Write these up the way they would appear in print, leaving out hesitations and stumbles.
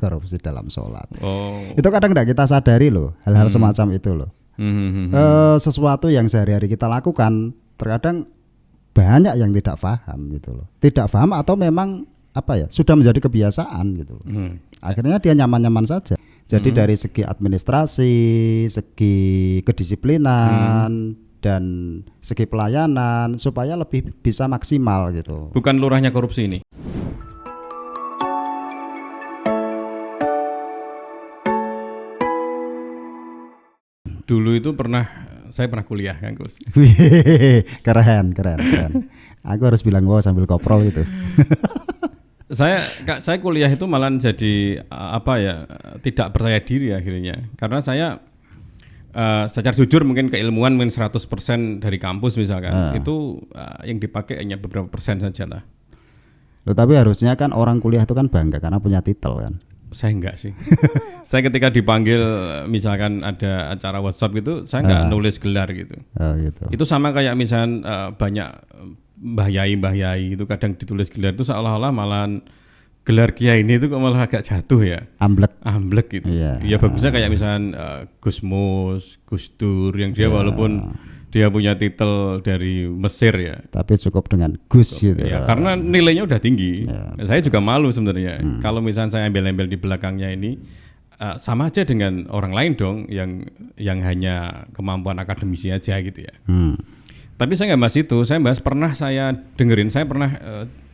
korupsi dalam sholat. Oh. Itu kadang tidak kita sadari loh, hal-hal semacam itu loh. Sesuatu yang sehari-hari kita lakukan terkadang banyak yang tidak paham gitu loh. Tidak paham atau memang apa ya, sudah menjadi kebiasaan gitu loh. Akhirnya dia nyaman-nyaman saja. Jadi dari segi administrasi, segi kedisiplinan dan segi pelayanan supaya lebih bisa maksimal gitu. Bukan lurahnya korupsi ini. Dulu itu saya pernah kuliah kan Gus. keren. Aku harus bilang wow sambil koprol itu. Saya kuliah itu malah jadi tidak percaya diri akhirnya. Karena saya secara jujur mungkin keilmuan mungkin 100% dari kampus misalkan itu yang dipakai hanya beberapa persen saja lah. Loh, tapi harusnya kan orang kuliah itu kan bangga karena punya titel kan. Saya enggak sih. Saya ketika dipanggil misalkan ada acara workshop gitu, saya enggak nulis gelar gitu. Gitu. Itu sama kayak misalkan banyak mbah yai itu kadang ditulis gelar itu seolah-olah malah gelar kiai ini itu kok malah agak jatuh ya. Amblek gitu. Ya bagusnya kayak misalkan Gus Mus, Gus Dur yang dia walaupun dia punya titel dari Mesir ya. Tapi cukup dengan Gus gitu. Ya, karena nilainya udah tinggi. Saya juga malu sebenarnya. Kalau misalnya saya embel-embel di belakangnya ini sama aja dengan orang lain dong yang hanya kemampuan akademisi aja gitu ya. Tapi saya nggak bahas itu.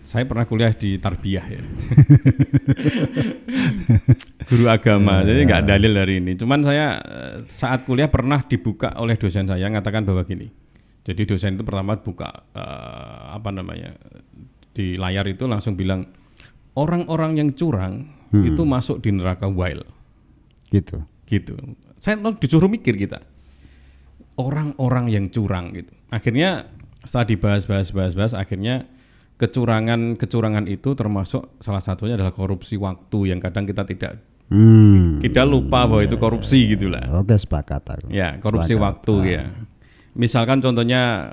Saya pernah kuliah di tarbiyah ya. Guru agama, jadi nggak dalil dari ini. Cuman saya saat kuliah pernah dibuka oleh dosen saya mengatakan bahwa gini. Jadi dosen itu pertama buka di layar itu langsung bilang orang-orang yang curang itu masuk di neraka wail. Gitu. Saya disuruh mikir kita. Orang-orang yang curang gitu. Akhirnya setelah dibahas akhirnya kecurangan itu termasuk salah satunya adalah korupsi waktu yang kadang kita tidak kita lupa bahwa itu korupsi gitulah. Oke, sepakat aku. Ya, korupsi waktu ya. Misalkan contohnya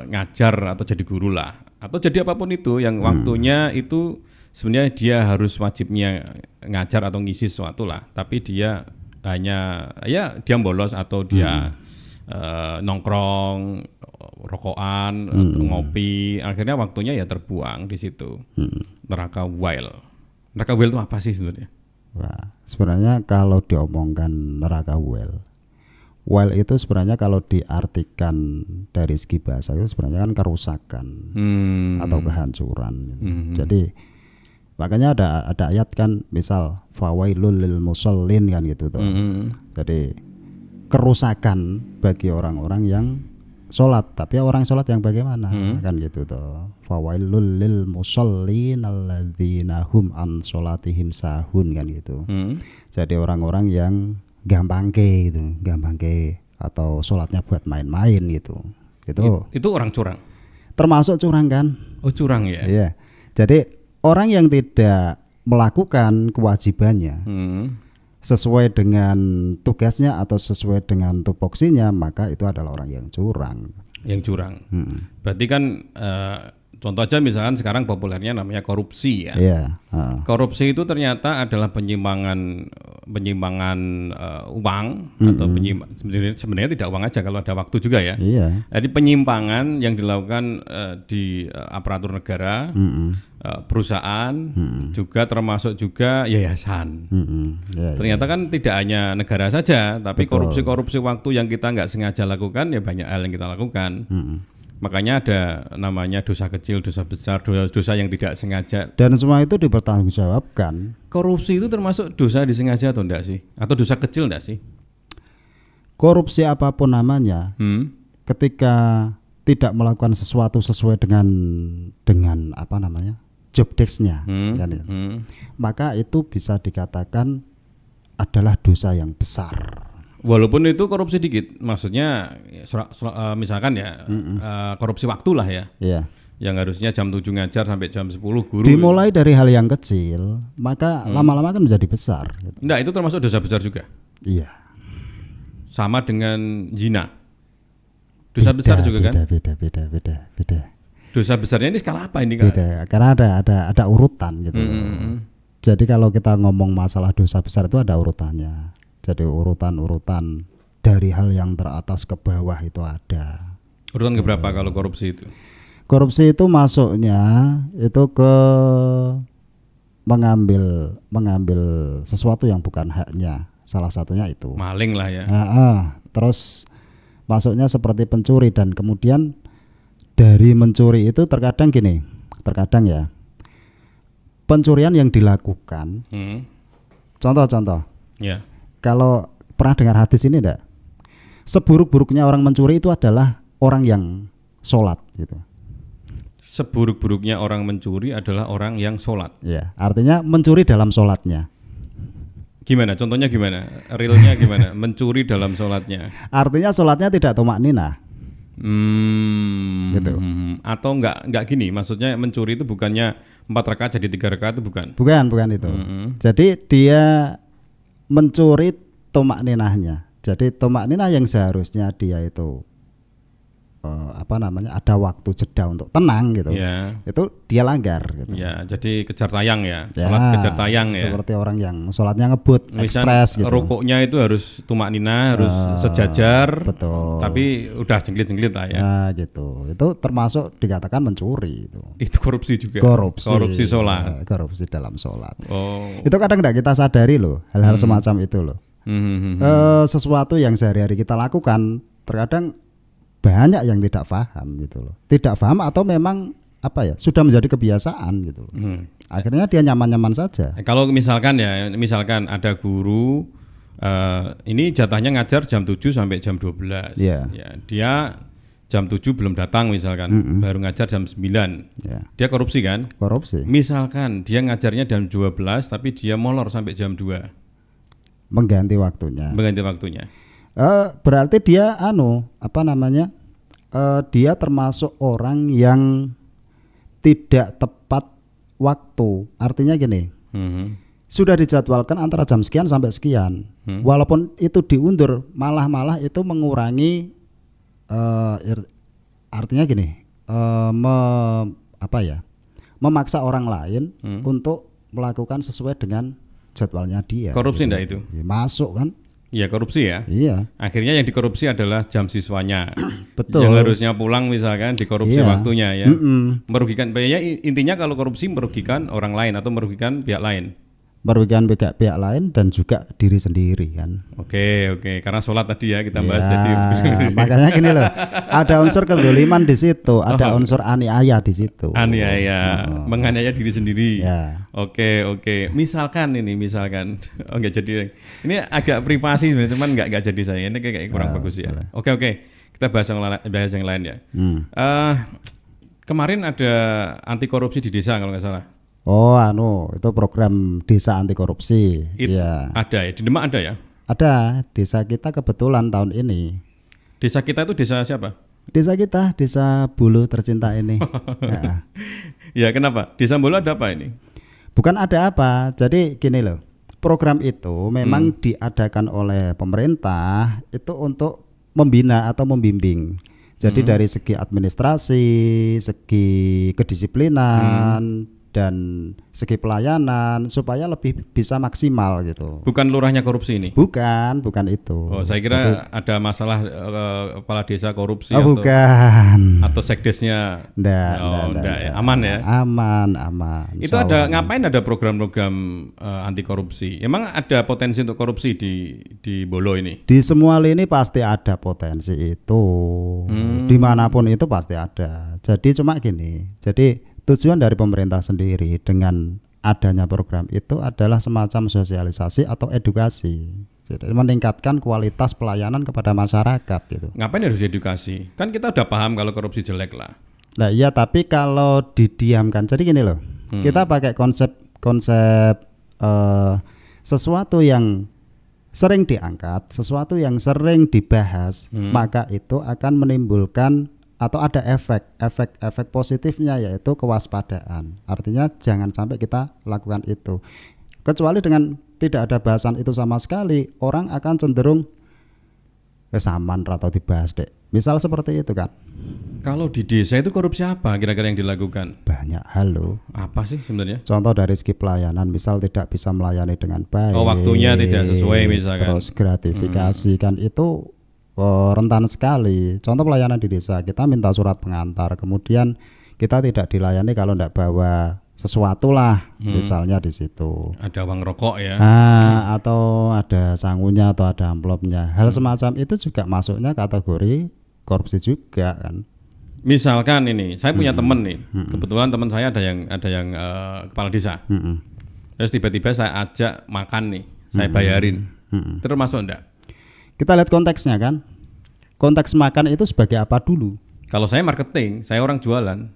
ngajar atau jadi guru lah atau jadi apapun itu yang waktunya itu sebenarnya dia harus wajibnya ngajar atau ngisi sesuatu lah, tapi dia hanya dia bolos atau dia nongkrong, rokokan, atau ngopi, akhirnya waktunya ya terbuang di situ. Neraka wail. Neraka wail itu apa sih sebenarnya? Wah, sebenarnya kalau diomongkan neraka wail itu sebenarnya kalau diartikan dari segi bahasa itu sebenarnya kan kerusakan atau kehancuran. Jadi makanya ada ayat kan, misal fawailul lil musallin kan gitu tuh. Jadi kerusakan bagi orang-orang yang sholat, tapi orang sholat yang bagaimana kan gitu tuh. Fawailul lil musallin alladzina hum an sholatihim sahun kan gitu. Jadi orang-orang yang gampangke atau sholatnya buat main-main gitu. Itu orang curang. Termasuk curang kan? Oh, curang ya. Iya. Jadi orang yang tidak melakukan kewajibannya sesuai dengan tugasnya atau sesuai dengan tupoksinya, maka itu adalah orang yang curang. Berarti kan contoh aja misalkan sekarang populernya namanya korupsi ya. Korupsi itu ternyata adalah penyimpangan uang atau sebenarnya tidak uang aja kalau ada waktu juga ya. Jadi penyimpangan yang dilakukan di aparatur negara, perusahaan, juga termasuk juga yayasan. Ternyata kan tidak hanya negara saja, tapi korupsi waktu yang kita nggak sengaja lakukan ya banyak hal yang kita lakukan. Makanya ada namanya dosa kecil, dosa besar, dosa yang tidak sengaja. Dan semua itu dipertanggungjawabkan. Korupsi itu termasuk dosa disengaja atau enggak sih? Atau dosa kecil enggak sih? Korupsi apapun namanya, ketika tidak melakukan sesuatu sesuai dengan apa namanya job desk-nya, kan, maka itu bisa dikatakan adalah dosa yang besar. Walaupun itu korupsi dikit, maksudnya misalkan ya korupsi waktu lah ya. Yang harusnya jam 7 ngajar sampai jam 10 guru. Dimulai dari hal yang kecil, maka lama-lama kan menjadi besar. Enggak, itu termasuk dosa besar juga. Iya. Sama dengan zina. Dosa besar juga kan? Beda. Dosa besarnya ini skala apa ini kan? Beda, karena ada urutan gitu. Jadi kalau kita ngomong masalah dosa besar itu ada urutannya. Jadi urutan-urutan dari hal yang teratas ke bawah itu ada. Urutan keberapa kalau korupsi itu? Korupsi itu masuknya itu ke mengambil sesuatu yang bukan haknya. Salah satunya itu. Maling lah ya. Terus masuknya seperti pencuri, dan kemudian dari mencuri itu terkadang ya pencurian yang dilakukan. Contoh. Ya. Kalau pernah dengar hadis ini enggak? Seburuk-buruknya orang mencuri itu adalah orang yang sholat gitu. Seburuk-buruknya orang mencuri adalah orang yang sholat. Ya, artinya mencuri dalam sholatnya. Gimana? Contohnya gimana? Realnya gimana? Mencuri dalam sholatnya. Artinya sholatnya tidak tumakninah. Gitu. Atau enggak gini? Maksudnya mencuri itu bukannya 4 rakaat jadi 3 rakaat itu bukan? Bukan itu. Jadi dia mencuri tumakninahnya. Jadi tumakninah yang seharusnya dia itu ada waktu jeda untuk tenang gitu. Ya. Itu dia langgar gitu. Ya, jadi kejar tayang ya. Sholat kejar tayang ya. Seperti orang yang sholatnya ngebut, ekspres gitu. Rukuknya itu harus tumakninah, harus sejajar. Betul. Tapi udah jengklit-jengklit lah ya. Nah, gitu. Itu termasuk dikatakan mencuri itu. Itu korupsi juga. Korupsi sholat. Korupsi dalam sholat. Oh. Itu kadang tidak kita sadari loh, hal-hal semacam itu loh. Sesuatu yang sehari-hari kita lakukan terkadang banyak yang tidak paham gitu loh. Tidak paham atau memang sudah menjadi kebiasaan gitu loh. Akhirnya dia nyaman-nyaman saja. Kalau misalkan ada guru ini jatahnya ngajar jam 7 sampai jam 12. Yeah. Ya, dia jam 7 belum datang misalkan, baru ngajar jam 9. Yeah. Dia korupsi kan? Korupsi. Misalkan dia ngajarnya jam 12 tapi dia molor sampai jam 2. Mengganti waktunya. Berarti dia dia termasuk orang yang tidak tepat waktu. Artinya gini, sudah dijadwalkan antara jam sekian sampai sekian. Walaupun itu diundur, malah itu mengurangi artinya gini, memaksa orang lain untuk melakukan sesuai dengan jadwalnya dia. Korupsi gitu. Enggak itu? Ya, masuk kan? Iya, korupsi ya. Iya. Akhirnya yang dikorupsi adalah jam siswanya. Betul. Yang harusnya pulang misalkan dikorupsi waktunya ya. Merugikan, intinya kalau korupsi merugikan orang lain atau merugikan pihak lain. Merugikan pihak lain dan juga diri sendiri kan. Oke. Karena sholat tadi ya kita bahas jadi. Makanya gini loh, ada unsur kezaliman di situ, ada unsur aniaya di situ. Aniaya, menganiaya diri sendiri. Ya. Oke. Misalkan enggak jadi. Ini agak privasi sebenarnya, cuman enggak jadi saya. Ini kayak kurang bagus ya. Oke. Kita bahas yang lain ya. Kemarin ada anti korupsi di desa kalau nggak salah. Oh, itu program desa anti korupsi. Iya. Ada ya, di Demak ada ya? Ada, desa kita kebetulan tahun ini. Desa kita itu desa siapa? Desa kita, desa Bulu tercinta ini. Ya, kenapa? Desa Bulu ada apa ini? Bukan ada apa, jadi gini loh. Program itu memang diadakan oleh pemerintah itu untuk membina atau membimbing. Jadi dari segi administrasi, segi kedisiplinan, dan segi pelayanan supaya lebih bisa maksimal gitu. Bukan lurahnya korupsi ini? Bukan itu. Oh, saya kira ada masalah kepala desa korupsi bukan. Atau sekdesnya. Enggak ya. Aman ya? Aman. Itu ngapain ada program-program anti korupsi? Emang ada potensi untuk korupsi di Bolo ini? Di semua lini pasti ada potensi itu. Dimanapun itu pasti ada. Jadi cuma gini. Tujuan dari pemerintah sendiri dengan adanya program itu adalah semacam sosialisasi atau edukasi. Jadi meningkatkan kualitas pelayanan kepada masyarakat gitu. Ngapain harus edukasi? Kan kita udah paham kalau korupsi jelek lah. Nah iya, tapi kalau didiamkan, jadi gini loh. Kita pakai konsep sesuatu yang sering diangkat, sesuatu yang sering dibahas, maka itu akan menimbulkan atau ada efek positifnya, yaitu kewaspadaan. Artinya jangan sampai kita lakukan itu. Kecuali dengan tidak ada bahasan itu sama sekali, orang akan cenderung saman atau dibahas dek Misal seperti itu kan. Kalau di desa itu korupsi apa kira-kira yang dilakukan? Banyak hal loh. Apa sih sebenarnya? Contoh dari segi pelayanan, misal tidak bisa melayani dengan baik. Oh, waktunya tidak sesuai misalkan. Terus gratifikasi kan itu rentan sekali. Contoh pelayanan di desa, kita minta surat pengantar, kemudian kita tidak dilayani kalau tidak bawa sesuatu lah, misalnya di situ. Ada uang rokok ya. Atau ada sangunya atau ada amplopnya. Hal semacam itu juga masuknya kategori korupsi juga kan. Misalkan ini, saya punya teman nih, kebetulan teman saya ada yang kepala desa. Terus tiba-tiba saya ajak makan nih, saya bayarin. Terus masuk enggak? Kita lihat konteksnya kan. Konteks makan itu sebagai apa dulu? Kalau saya marketing, saya orang jualan.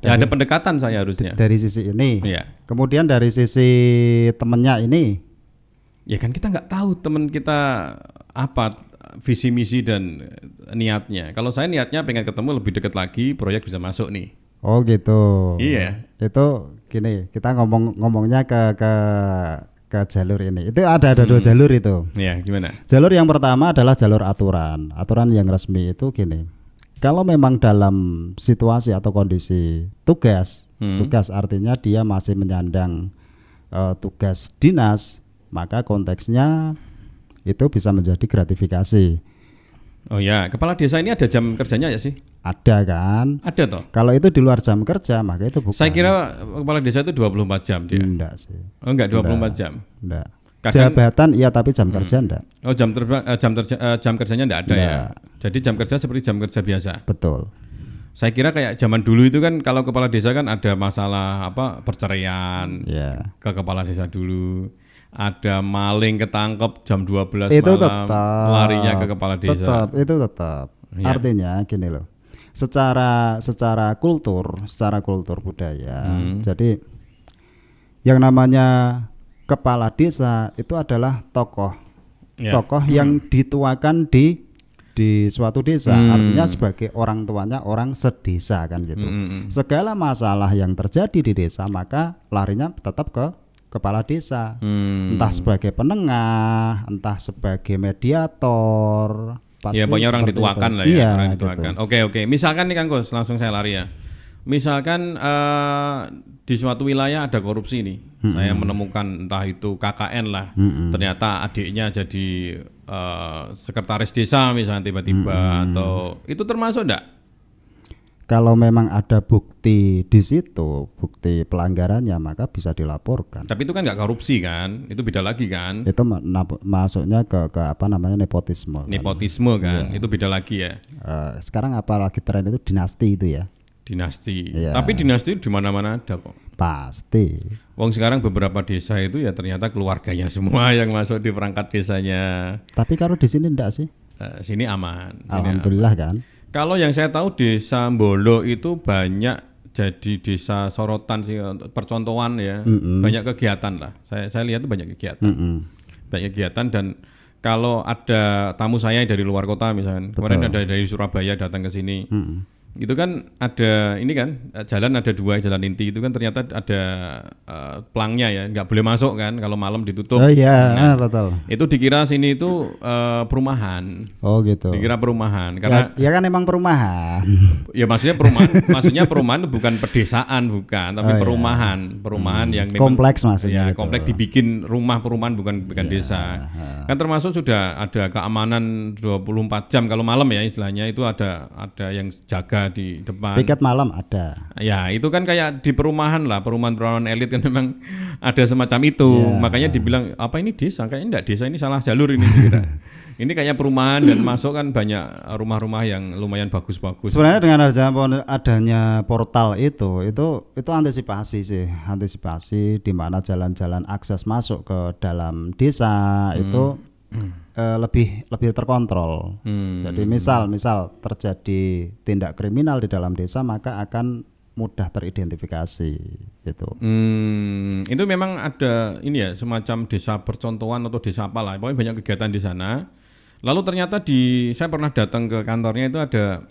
Ya ada pendekatan saya harusnya. Dari sisi ini. Iya. Kemudian dari sisi temennya ini. Ya kan kita nggak tahu teman kita apa visi misi dan niatnya. Kalau saya niatnya pengen ketemu lebih dekat lagi, proyek bisa masuk nih. Oh gitu. Iya. Itu gini, kita ngomongnya ke jalur ini. Itu ada dua jalur itu. Iya, gimana? Jalur yang pertama adalah jalur aturan. Aturan yang resmi itu gini. Kalau memang dalam situasi atau kondisi tugas, tugas artinya dia masih menyandang tugas dinas, maka konteksnya itu bisa menjadi gratifikasi. Oh ya, kepala desa ini ada jam kerjanya ya sih? Ada kan? Ada toh. Kalau itu di luar jam kerja, maka itu bukan. Saya kira kepala desa itu 24 jam dia. Enggak sih. Oh enggak, 24 jam. Enggak. Jabatan iya tapi jam kerja enggak. Oh, jam kerjanya enggak ada ya. Jadi jam kerja seperti jam kerja biasa. Betul. Saya kira kayak zaman dulu itu kan kalau kepala desa kan ada masalah perceraian. Ke kepala desa dulu. Ada maling ketangkep jam 12 itu malam, tetap, larinya ke kepala desa. Tetap. Ya. Artinya gini loh. Secara kultur budaya. Jadi yang namanya kepala desa itu adalah tokoh yang dituakan di suatu desa, artinya sebagai orang tuanya orang sedesa kan gitu. Segala masalah yang terjadi di desa maka larinya tetap ke kepala desa, entah sebagai penengah, entah sebagai mediator. Ya pokoknya orang dituakan itu. Lah ya, iya, orang dituakan. Gitu. Oke. Misalkan nih Kang Gus, langsung saya lari ya. Misalkan di suatu wilayah ada korupsi nih, saya menemukan entah itu KKN lah, ternyata adiknya jadi sekretaris desa misalnya tiba-tiba, atau itu termasuk enggak? Kalau memang ada bukti di situ, bukti pelanggarannya, maka bisa dilaporkan. Tapi itu kan nggak korupsi kan, itu beda lagi kan? Itu masuknya ke apa namanya nepotisme. Nepotisme kan, itu beda lagi ya. Sekarang apalagi tren itu dinasti itu ya. Dinasti. Ya. Tapi dinasti di mana-mana ada kok. Pasti. Wong sekarang beberapa desa itu ya ternyata keluarganya semua yang masuk di perangkat desanya. Tapi kalau di sini enggak sih? Sini aman. Alhamdulillah aman. Kan. Kalau yang saya tahu desa Mbolo itu banyak jadi desa sorotan sih, percontohan ya. Banyak kegiatan lah. Saya lihat itu banyak kegiatan. Banyak kegiatan dan kalau ada tamu saya dari luar kota misalnya, kemarin ada dari Surabaya datang ke sini. Itu kan ada ini kan jalan ada dua, jalan inti itu kan ternyata ada pelangnya ya, nggak boleh masuk kan kalau malam ditutup. Oh iya, betul. Itu dikira sini itu perumahan. Oh gitu. Dikira perumahan karena ya kan emang perumahan. Ya maksudnya perumahan itu bukan pedesaan bukan, tapi perumahan yang memang kompleks maksudnya. Ya, gitu. Kompleks dibikin rumah perumahan bukan desa. Kan termasuk sudah ada keamanan 24 jam kalau malam ya istilahnya itu ada yang jaga di depan. Piket malam ada. Ya itu kan kayak di perumahan lah, perumahan elit kan memang ada semacam itu. Makanya dibilang apa ini desa? Kayaknya enggak desa, ini salah jalur ini. Ini kayaknya perumahan dan masuk kan banyak rumah-rumah yang lumayan bagus-bagus. Sebenarnya dengan adanya portal itu antisipasi di mana jalan-jalan akses masuk ke dalam desa itu lebih terkontrol. Jadi misal terjadi tindak kriminal di dalam desa maka akan mudah teridentifikasi gitu. Itu memang ada ini ya semacam desa percontohan atau desa apalah. Pokoknya banyak kegiatan di sana. Lalu ternyata saya pernah datang ke kantornya itu ada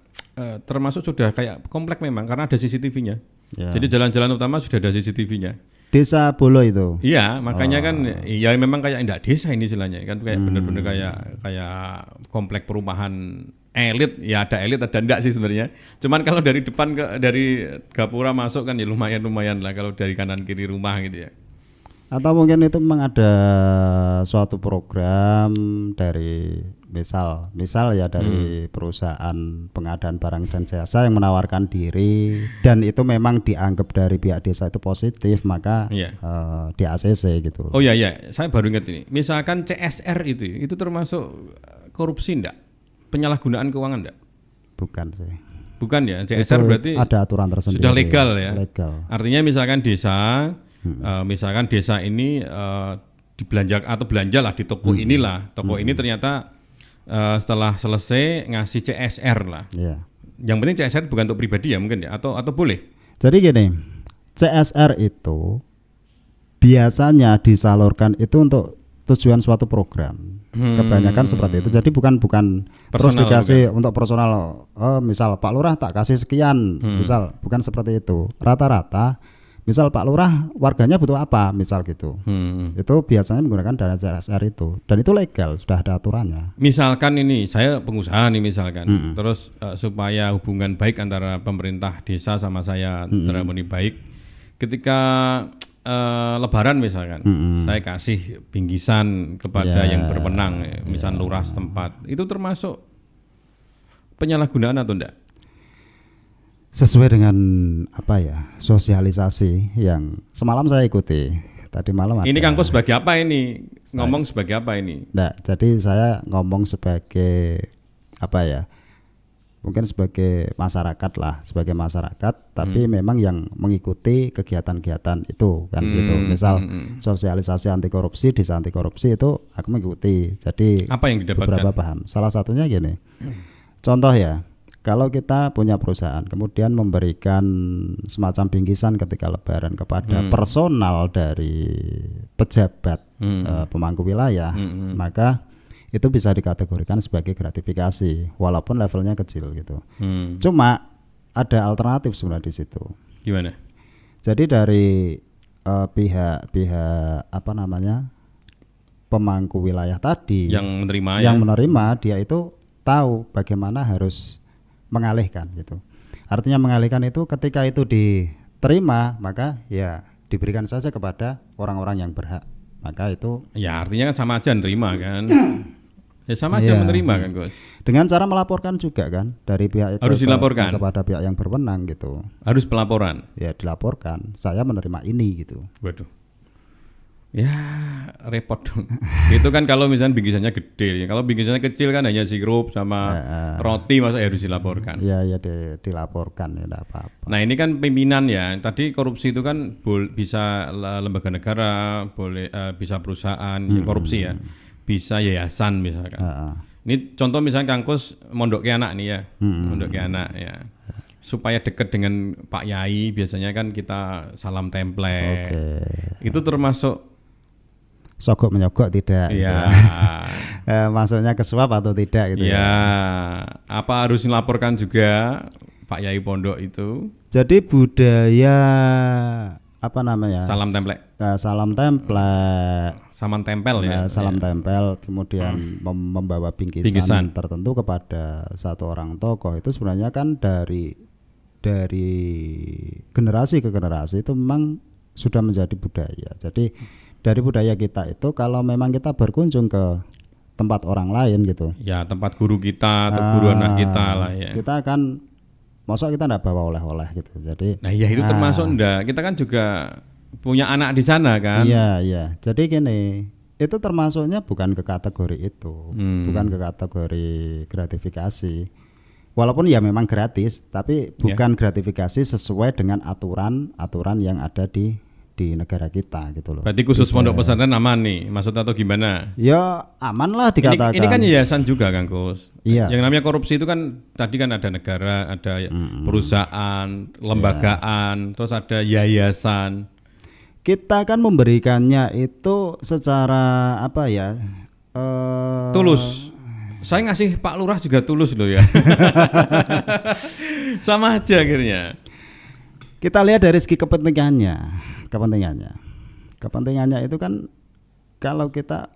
termasuk sudah kayak komplek memang karena ada CCTV-nya. Ya. Jadi jalan-jalan utama sudah ada CCTV-nya. Desa Bolo itu. Iya, makanya kan ya memang kayak enggak desa ini istilahnya kan kayak benar-benar kayak komplek perumahan elit, ya ada elit ada enggak sih sebenarnya. Cuman kalau dari depan dari gapura masuk kan ya lumayan lah kalau dari kanan kiri rumah gitu ya. Atau mungkin itu memang ada suatu program dari misal ya dari perusahaan pengadaan barang dan jasa yang menawarkan diri dan itu memang dianggap dari pihak desa itu positif, maka di ACC gitu. Oh iya, saya baru ingat ini. Misalkan CSR itu termasuk korupsi enggak? Penyalahgunaan keuangan enggak? Bukan sih. Bukan ya, CSR itu berarti ada aturan tersendiri. Sudah legal ya. Legal. Artinya misalkan desa ini belanja lah di toko inilah. Toko ini ternyata setelah selesai ngasih CSR lah. Yeah. Yang penting CSR bukan untuk pribadi ya mungkin ya atau boleh. Jadi gini, CSR itu biasanya disalurkan itu untuk tujuan suatu program. Kebanyakan seperti itu. Jadi bukan terus dikasih untuk personal. Misal Pak Lurah tak kasih sekian. Misal bukan seperti itu. Rata-rata misal Pak Lurah warganya butuh apa, misal gitu. Itu biasanya menggunakan dana CSR itu dan itu legal, sudah ada aturannya. Misalkan ini saya pengusaha nih misalkan, terus supaya hubungan baik antara pemerintah desa sama saya terharmoni baik, ketika Lebaran misalkan, saya kasih bingkisan kepada yang berwenang, misal lurah setempat, itu termasuk penyalahgunaan atau enggak? Sesuai dengan sosialisasi yang semalam saya ikuti. Tadi malam ini Kang Kus sebagai apa ini? Ngomong sebagai apa ini? Nah, jadi saya ngomong sebagai mungkin sebagai masyarakat lah, sebagai masyarakat, tapi memang yang mengikuti kegiatan-kegiatan itu kan gitu. Misal sosialisasi anti korupsi, desa anti korupsi itu aku mengikuti. Jadi apa yang didapatkan? Beberapa paham. Salah satunya gini. Contoh ya, kalau kita punya perusahaan kemudian memberikan semacam bingkisan ketika Lebaran kepada personal dari pejabat pemangku wilayah, maka itu bisa dikategorikan sebagai gratifikasi walaupun levelnya kecil gitu. Cuma ada alternatif sebenarnya di situ. Gimana? Jadi dari pihak pemangku wilayah tadi yang menerima dia itu tahu bagaimana harus mengalihkan gitu. Artinya mengalihkan itu ketika itu diterima maka ya diberikan saja kepada orang-orang yang berhak. Maka itu ya artinya kan sama aja nerima kan. Ya sama aja menerima kan Gus. Dengan cara melaporkan juga kan dari pihak itu harus dilaporkan kepada pihak yang berwenang gitu. Harus pelaporan. Ya dilaporkan. Saya menerima ini gitu. Waduh. Ya repot dong. Itu kan kalau misalnya bingkisannya gede. Kalau bingkisannya kecil kan hanya sirup sama roti masa harus dilaporkan. Iya dilaporkan ya enggak apa-apa. Nah ini kan pimpinan ya. Tadi korupsi itu kan bisa lembaga negara, boleh bisa perusahaan yang korupsi ya. Bisa yayasan misalkan. Ini contoh misalnya Kang Kus mondoke anak nih ya. Mondoke anak ya. Supaya dekat dengan Pak Yai biasanya kan kita salam template. Itu termasuk sogok menyogok tidak? Iya. Gitu. Maksudnya kesuap atau tidak gitu? Ya. Apa harus dilaporkan juga Pak Yai pondok itu? Jadi budaya salam template. Salam template. Saman tempel ya. Salam tempel, kemudian membawa bingkisan tertentu kepada satu orang tokoh itu sebenarnya kan dari generasi ke generasi itu memang sudah menjadi budaya. Jadi dari budaya kita itu kalau memang kita berkunjung ke tempat orang lain gitu. Ya tempat guru kita atau guru anak kita lah ya. Kita akan masa kita enggak bawa oleh-oleh gitu. Jadi nah ya itu termasuk enggak. Kita kan juga punya anak di sana kan. Iya. Jadi gini, itu termasuknya bukan ke kategori itu. Bukan ke kategori gratifikasi. Walaupun ya memang gratis, tapi bukan gratifikasi sesuai dengan aturan yang ada di negara kita gitu loh. Berarti khusus pondok pesantren aman nih, maksudnya atau gimana? Ya aman lah dikatakan. Ini kan yayasan juga Kang Kus. Iya. Yang namanya korupsi itu kan tadi kan ada negara, ada perusahaan, lembagaan, terus ada yayasan. Kita kan memberikannya itu secara tulus. Saya ngasih Pak Lurah juga tulus loh ya. Sama aja akhirnya. Kita lihat dari segi kepentingannya. Kepentingannya itu kan kalau kita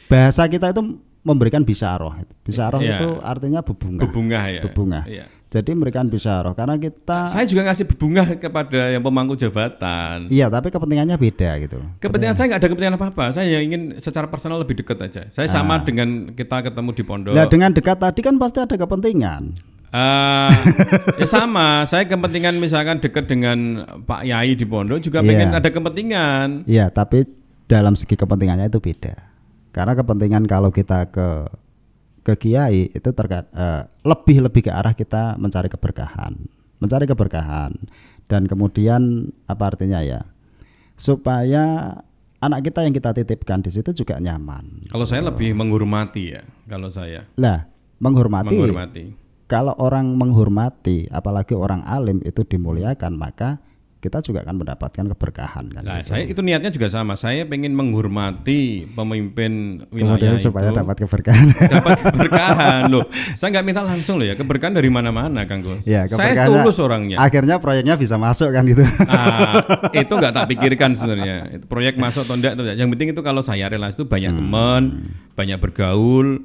bahasa kita itu memberikan bisyarah. Bisyarah itu artinya bebungah. Bebungah ya. Bebungah. Jadi memberikan bisyarah karena kita. Saya juga ngasih bebungah kepada yang pemangku jabatan. Iya, tapi kepentingannya beda gitu. Kepentingan saya nggak ada kepentingan apa-apa. Saya ingin secara personal lebih dekat aja. Saya sama dengan kita ketemu di pondok. Nah, dengan dekat tadi kan pasti ada kepentingan. Ya sama. Saya kepentingan misalkan dekat dengan Pak Yai di pondok juga pengen ada kepentingan. Iya, tapi dalam segi kepentingannya itu beda. Karena kepentingan kalau kita ke kiai itu terkait lebih ke arah kita mencari keberkahan dan kemudian apa artinya ya, supaya anak kita yang kita titipkan di situ juga nyaman. Kalau saya lebih menghormati ya, kalau saya. Lah, menghormati. Kalau orang menghormati, apalagi orang alim itu dimuliakan, maka kita juga akan mendapatkan keberkahan kan. Nah, saya itu niatnya juga sama. Saya pengen menghormati pemimpin wilayah supaya itu, dapat keberkahan. Dapat keberkahan loh. Saya nggak minta langsung loh ya, keberkahan dari mana-mana Kang Gus. Ya, saya tulus orangnya. Akhirnya proyeknya bisa masuk kan gitu. Itu nggak tak pikirkan sebenarnya. Proyek masuk atau enggak. Yang penting itu kalau saya relasi itu banyak teman, banyak bergaul.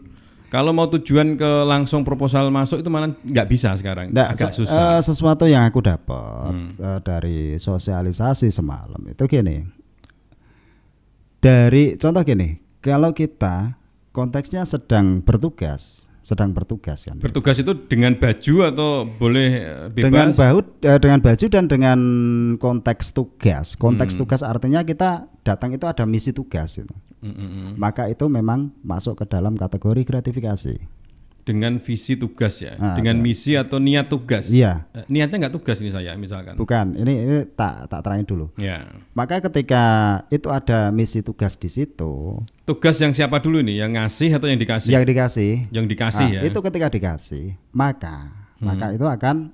Kalau mau tujuan ke langsung proposal masuk itu malah nggak bisa sekarang, agak susah. Sesuatu yang aku dapat dari sosialisasi semalam itu gini. Dari contoh gini, kalau kita konteksnya sedang bertugas kan. Bertugas itu dengan baju atau boleh bebas? Dengan baju dan dengan konteks tugas. Konteks tugas artinya kita datang itu ada misi tugas itu. Maka itu memang masuk ke dalam kategori gratifikasi. Dengan visi tugas ya, dengan misi atau niat tugas. Iya. Niatnya nggak tugas ini saya misalkan. Bukan, ini tak terangin dulu. Ya. Maka ketika itu ada misi tugas di situ. Tugas yang siapa dulu nih, yang ngasih atau yang dikasih? Yang dikasih. Yang dikasih ya. Itu ketika dikasih, maka itu akan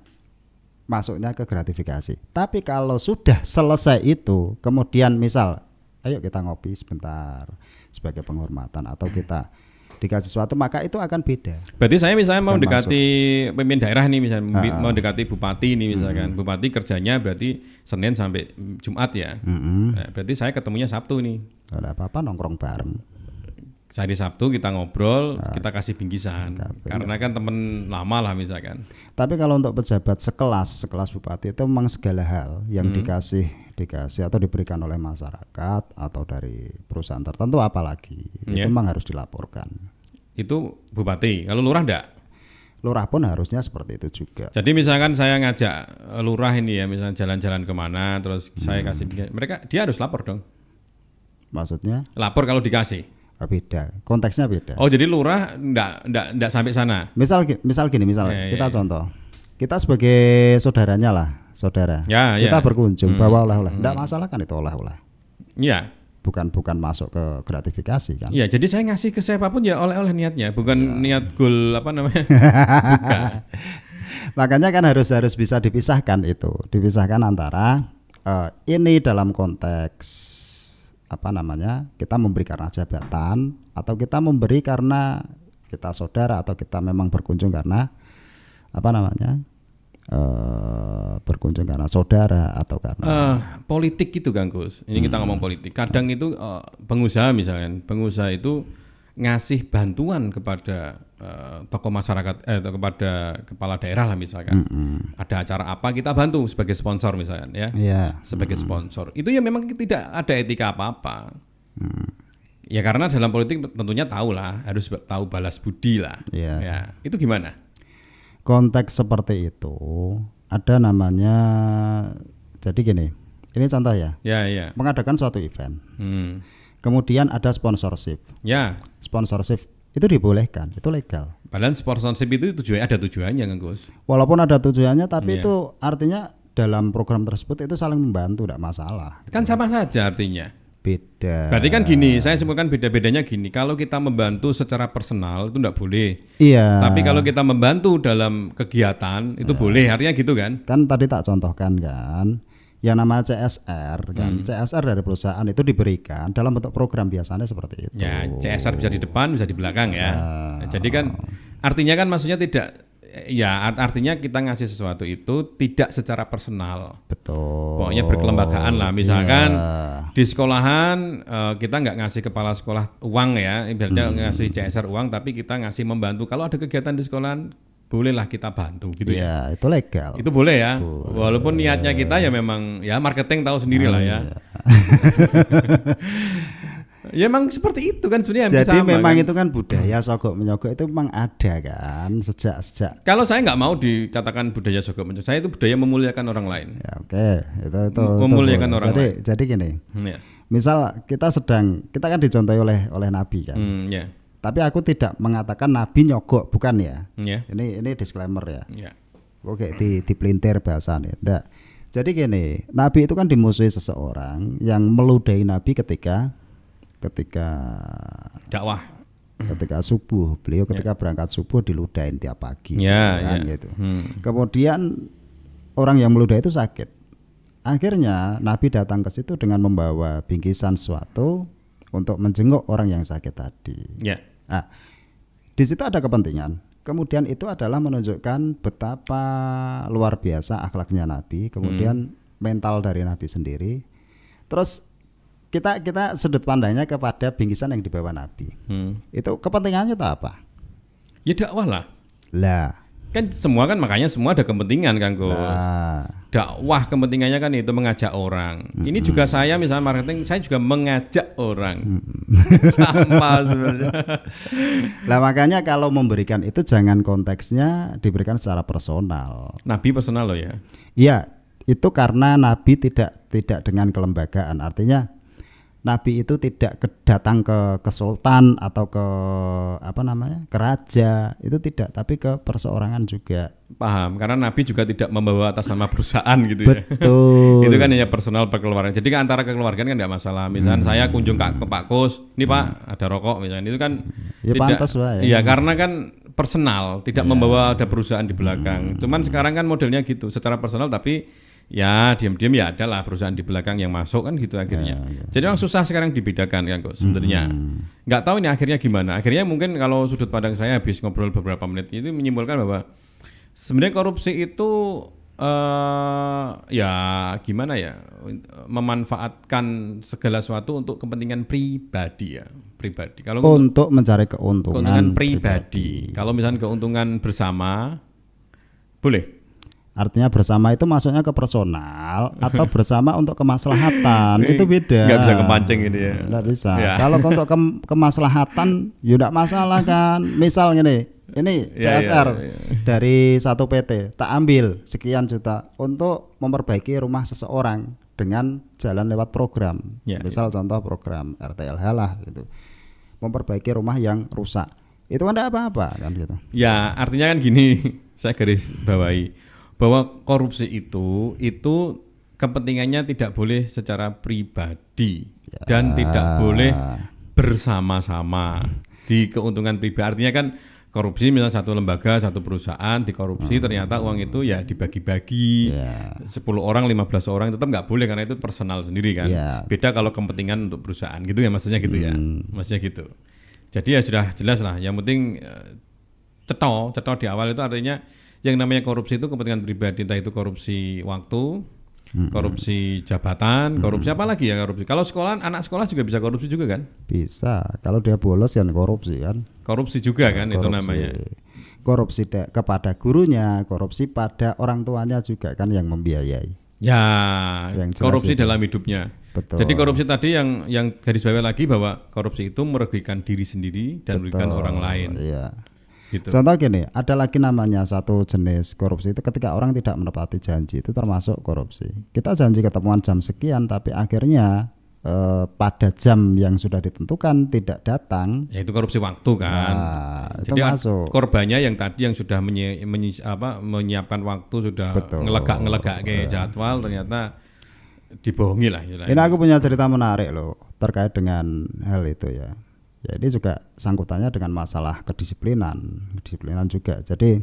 masuknya ke gratifikasi. Tapi kalau sudah selesai itu, kemudian misal, ayo kita ngopi sebentar sebagai penghormatan atau kita dikasih sesuatu, maka itu akan beda. Berarti saya misalnya mau mendekati pemimpin daerah nih, misalnya mau mendekati bupati nih misalkan. Bupati kerjanya berarti Senin sampai Jumat ya. Nah, berarti saya ketemunya Sabtu nih. Ada apa-apa nongkrong bareng. Hari Sabtu kita ngobrol, kita kasih bingkisan. Karena kan temen lama lah misalkan. Tapi kalau untuk pejabat sekelas bupati itu memang segala hal yang dikasih atau diberikan oleh masyarakat atau dari perusahaan tertentu apalagi itu memang harus dilaporkan. Itu bupati. Kalau lurah enggak? Lurah pun harusnya seperti itu juga. Jadi misalkan saya ngajak lurah ini ya, misalnya jalan-jalan kemana, terus saya kasih dia harus lapor dong. Maksudnya? Lapor kalau dikasih. Beda, konteksnya beda. Oh, jadi lurah enggak sampai sana. Misal gini, kita contoh. Kita sebagai saudaranya lah, saudara. Kita berkunjung bawa oleh-oleh. Enggak masalah kan itu oleh-oleh. Iya. Bukan masuk ke gratifikasi kan. Iya, jadi saya ngasih ke siapapun ya oleh-oleh niatnya, bukan niat goal apa namanya. Bukan. Makanya kan harus bisa dipisahkan itu. Dipisahkan antara ini dalam konteks kita memberi karena jabatan atau kita memberi karena kita saudara atau kita memang berkunjung karena berkunjung karena saudara atau karena politik gitu Kang Gus. Ini kita ngomong politik. Kadang itu pengusaha itu ngasih bantuan kepada tokoh masyarakat atau kepada kepala daerah lah misalkan. Ada acara apa kita bantu sebagai sponsor misalkan ya. Sebagai sponsor. Itu ya memang tidak ada etika apa-apa. Ya karena dalam politik tentunya tahu lah, harus tahu balas budi lah. Ya, itu gimana? Konteks seperti itu ada namanya, jadi gini, ini contoh ya. Mengadakan suatu event. Kemudian ada sponsorship. Sponsorship itu dibolehkan, itu legal. Padahal sponsorship itu ada tujuannya Kang Gus. Walaupun ada tujuannya, tapi itu artinya dalam program tersebut itu saling membantu, tidak masalah. Kan sama saja artinya. Beda. Berarti kan gini, saya sebutkan beda-bedanya gini. Kalau kita membantu secara personal itu enggak boleh. Iya. Tapi kalau kita membantu dalam kegiatan itu boleh, artinya gitu kan? Kan tadi tak contohkan kan, yang namanya CSR kan, CSR dari perusahaan itu diberikan dalam bentuk program biasanya seperti itu. Ya, CSR bisa di depan, bisa di belakang ya. Jadi kan artinya kan maksudnya tidak ya artinya kita ngasih sesuatu itu tidak secara personal. Betul. Pokoknya berkelembagaan lah. Misalkan di sekolahan kita nggak ngasih kepala sekolah uang ya, ibaratnya ngasih CSR uang, tapi kita ngasih membantu. Kalau ada kegiatan di sekolahan, bolehlah kita bantu gitu ya. Itu legal. Itu boleh ya. Boleh. Walaupun niatnya kita ya memang ya marketing tahu sendiri lah ya. Ya memang seperti itu kan sebenarnya. Jadi sama, memang kan? itu kan budaya sogok menyogok itu memang ada kan sejak. Kalau saya nggak mau dikatakan budaya sogok menyogok, saya itu budaya memuliakan orang lain. Ya, oke, itu memuliakan orang lain. Jadi gini, ya. Misal kita kan dicontohi oleh Nabi kan. Ya. Tapi aku tidak mengatakan Nabi nyogok, bukan ya. Ya. Ini disclaimer ya. Ya. Oke, dipelintir bahasanya. Nggak. Jadi gini, Nabi itu kan dimusuhi seseorang yang meludahi Nabi ketika dakwah, ketika subuh, beliau ketika berangkat subuh diludahin tiap pagi, kan, gitu. Kemudian orang yang meludahi itu sakit. Akhirnya Nabi datang ke situ dengan membawa bingkisan sesuatu untuk menjenguk orang yang sakit tadi. Ya. Nah, di situ ada kepentingan. Kemudian itu adalah menunjukkan betapa luar biasa akhlaknya Nabi, kemudian mental dari Nabi sendiri. Terus kita sudut pandangnya kepada bingkisan yang dibawa Nabi. Itu kepentingannya itu apa? Ya dakwah lah. Kan semua kan makanya semua ada kepentingan kan Gus. Dakwah kepentingannya kan itu mengajak orang. Ini juga saya misalnya marketing, saya juga mengajak orang. Sama sebenarnya. Lah makanya kalau memberikan itu jangan konteksnya diberikan secara personal. Nabi personal loh ya. Iya, itu karena Nabi tidak dengan kelembagaan. Artinya Nabi itu tidak datang ke sultan atau ke ke raja, itu tidak, tapi ke perseorangan juga. Paham, karena Nabi juga tidak membawa atas nama perusahaan gitu ya. Betul. Itu kan hanya personal perkeluargaan. Jadi kan antara kekeluargaan kan nggak masalah. Misalnya saya kunjung ke Pak Kus, ini Pak ada rokok misalnya, itu kan ya tidak. Pantas, Pak, ya. Iya, karena kan personal, tidak membawa ada perusahaan di belakang. Cuman sekarang kan modelnya gitu, secara personal tapi ya diam-diam ya adalah perusahaan di belakang yang masuk kan gitu akhirnya. Jadi memang susah sekarang dibedakan kan kok sebenarnya. Nggak tahu ini akhirnya gimana. Akhirnya mungkin kalau sudut pandang saya habis ngobrol beberapa menit itu menyimpulkan bahwa sebenarnya korupsi itu ya gimana ya, memanfaatkan segala sesuatu untuk kepentingan pribadi ya, pribadi. Kalau untuk mencari keuntungan pribadi. Kalau misalnya keuntungan bersama boleh. Artinya bersama itu masuknya ke personal atau bersama untuk kemaslahatan, itu beda. Nggak bisa kepancing ini ya. Nggak bisa. Ya. Kalau untuk kemaslahatan, ya nggak masalah kan. Misal ini CSR dari satu PT, tak ambil sekian juta untuk memperbaiki rumah seseorang dengan jalan lewat program. Misal contoh program RTLH lah gitu. Memperbaiki rumah yang rusak. Itu kan tidak apa-apa kan gitu. Ya, artinya kan gini, saya garis bawahi bahwa korupsi itu kepentingannya tidak boleh secara pribadi dan tidak boleh bersama-sama di keuntungan pribadi. Artinya kan korupsi misalnya satu lembaga, satu perusahaan dikorupsi, ternyata uang itu ya dibagi-bagi 10 orang, 15 orang, tetap nggak boleh karena itu personal sendiri kan. Beda kalau kepentingan untuk perusahaan gitu ya, maksudnya gitu ya. Maksudnya gitu. Jadi ya sudah jelas lah, yang penting ceto di awal itu artinya yang namanya korupsi itu kepentingan pribadi, entah itu korupsi waktu, korupsi jabatan, korupsi apa lagi ya korupsi. Kalau sekolahan, anak sekolah juga bisa korupsi juga kan? Bisa, kalau dia bolos kan korupsi kan? Korupsi juga kan, korupsi. Itu namanya. Korupsi kepada gurunya, korupsi pada orang tuanya juga kan yang membiayai. Ya, korupsi itu dalam hidupnya. Betul. Jadi korupsi tadi yang garis bawah lagi bahwa korupsi itu merugikan diri sendiri dan merugikan orang lain. Iya. Gitu. Contoh gini, ada lagi namanya satu jenis korupsi itu ketika orang tidak menepati janji, itu termasuk korupsi. Kita janji ketemuan jam sekian tapi akhirnya pada jam yang sudah ditentukan tidak datang. Ya itu korupsi waktu kan. Itu jadi masuk. Korbannya yang tadi yang sudah menyiapkan waktu, sudah ngelegak ke jadwal, ternyata dibohongi lah. Ini aku punya cerita menarik loh terkait dengan hal itu ya. Ya ini juga sangkutannya dengan masalah kedisiplinan juga. Jadi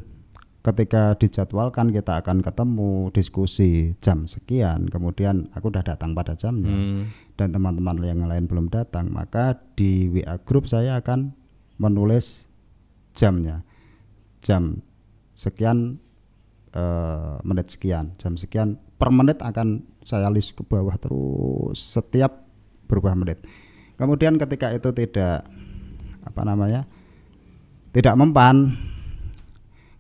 ketika dijadwalkan kita akan ketemu diskusi jam sekian, kemudian aku udah datang pada jamnya dan teman-teman yang lain belum datang, maka di WA group saya akan menulis jamnya, jam sekian menit sekian, jam sekian per menit akan saya list ke bawah terus setiap berubah menit. Kemudian ketika itu tidak tidak mempan,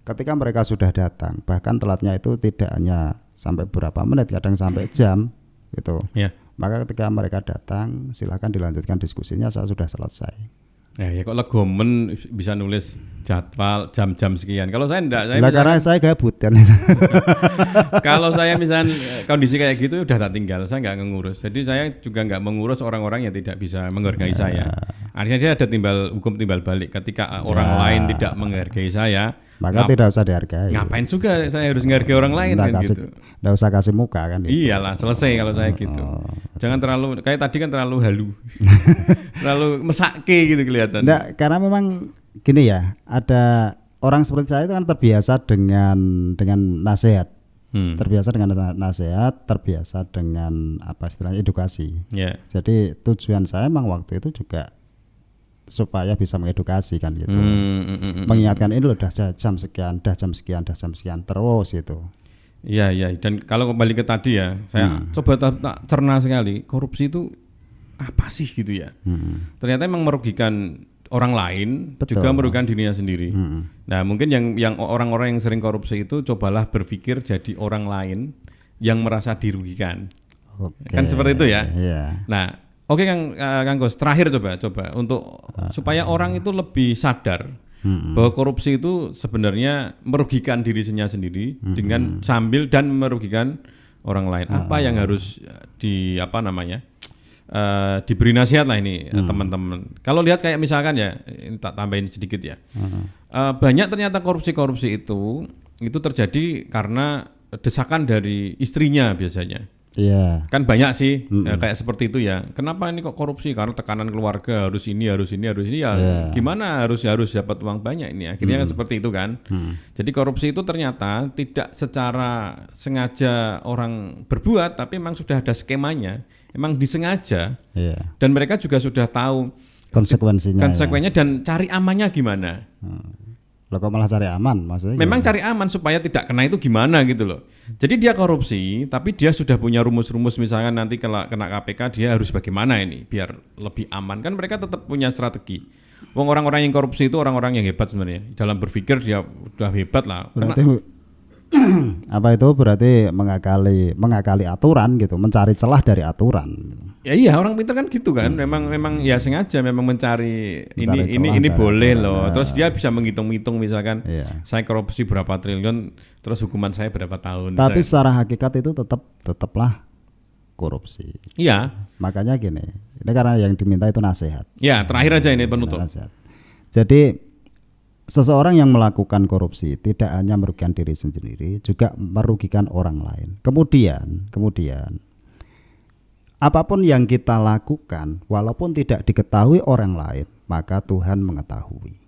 ketika mereka sudah datang, bahkan telatnya itu tidak hanya sampai beberapa menit, kadang sampai jam gitu. Yeah. Maka ketika mereka datang, silakan dilanjutkan diskusinya, saya sudah selesai. Ya kok legomen bisa nulis jadwal jam-jam sekian. Kalau saya enggak, karena saya gabut kan. Kalau saya misalnya kondisi kayak gitu udah tak tinggal, saya nggak ngurus. Jadi saya juga nggak mengurus orang-orang yang tidak bisa menghargai saya. Artinya dia ada hukum timbal balik. Ketika orang lain tidak menghargai saya, maka tidak usah dihargai. Ngapain juga saya harus menghargai orang lain kan gitu. Nggak usah kasih muka kan gitu. Iyalah, selesai kalau saya gitu. Jangan terlalu, kayak tadi kan terlalu halu. Terlalu mesake gitu kelihatan. Nggak, karena memang gini ya, ada orang seperti saya itu kan terbiasa dengan nasihat. Terbiasa dengan nasihat, terbiasa dengan apa istilahnya edukasi. Yeah. Jadi tujuan saya memang waktu itu juga supaya bisa mengedukasi kan gitu. Mengingatkan ini loh, dah jam sekian terus itu. Iya, dan kalau kembali ke tadi ya, saya coba tak cerna sekali, korupsi itu apa sih gitu ya. Ternyata memang merugikan orang lain. Betul. Juga merugikan dirinya sendiri. Nah, mungkin yang orang-orang yang sering korupsi itu cobalah berpikir jadi orang lain yang merasa dirugikan. Kan seperti itu ya. Yeah. Nah, oke Kang Gos, terakhir coba untuk supaya orang itu lebih sadar bahwa korupsi itu sebenarnya merugikan dirinya sendiri dengan sambil dan merugikan orang lain. Apa yang harus diberi nasihat lah ini teman-teman. Kalau lihat kayak misalkan ya, ini tak tambahin sedikit ya. Banyak ternyata korupsi itu terjadi karena desakan dari istrinya biasanya. Iya. Kan banyak sih kayak seperti itu ya. Kenapa ini kok korupsi? Karena tekanan keluarga, harus ini ya. Gimana harus dapat uang banyak ini. Akhirnya kan seperti itu kan. Jadi korupsi itu ternyata tidak secara sengaja orang berbuat, tapi memang sudah ada skemanya. Emang disengaja. Iya. Dan mereka juga sudah tahu konsekuensinya dan cari amannya gimana. Loh kok malah cari aman maksudnya? Memang cari aman supaya tidak kena itu gimana gitu loh. Jadi dia korupsi tapi dia sudah punya rumus-rumus, misalnya nanti kena KPK dia harus bagaimana ini biar lebih aman. Kan mereka tetap punya strategi. Orang-orang yang korupsi itu orang-orang yang hebat sebenarnya. Dalam berpikir dia udah hebat lah. Berarti apa itu berarti mengakali aturan gitu, mencari celah dari aturan. Ya iya, orang pintar kan gitu kan. Memang ya sengaja memang mencari ini boleh loh. Terus dia bisa menghitung-hitung misalkan saya korupsi berapa triliun, terus hukuman saya berapa tahun. Tapi secara hakikat itu tetaplah korupsi. Iya. Makanya gini, ini karena yang diminta itu nasihat. Ya, terakhir aja ini penutup. Jadi seseorang yang melakukan korupsi tidak hanya merugikan diri sendiri, juga merugikan orang lain. Kemudian apapun yang kita lakukan, walaupun tidak diketahui orang lain, maka Tuhan mengetahui.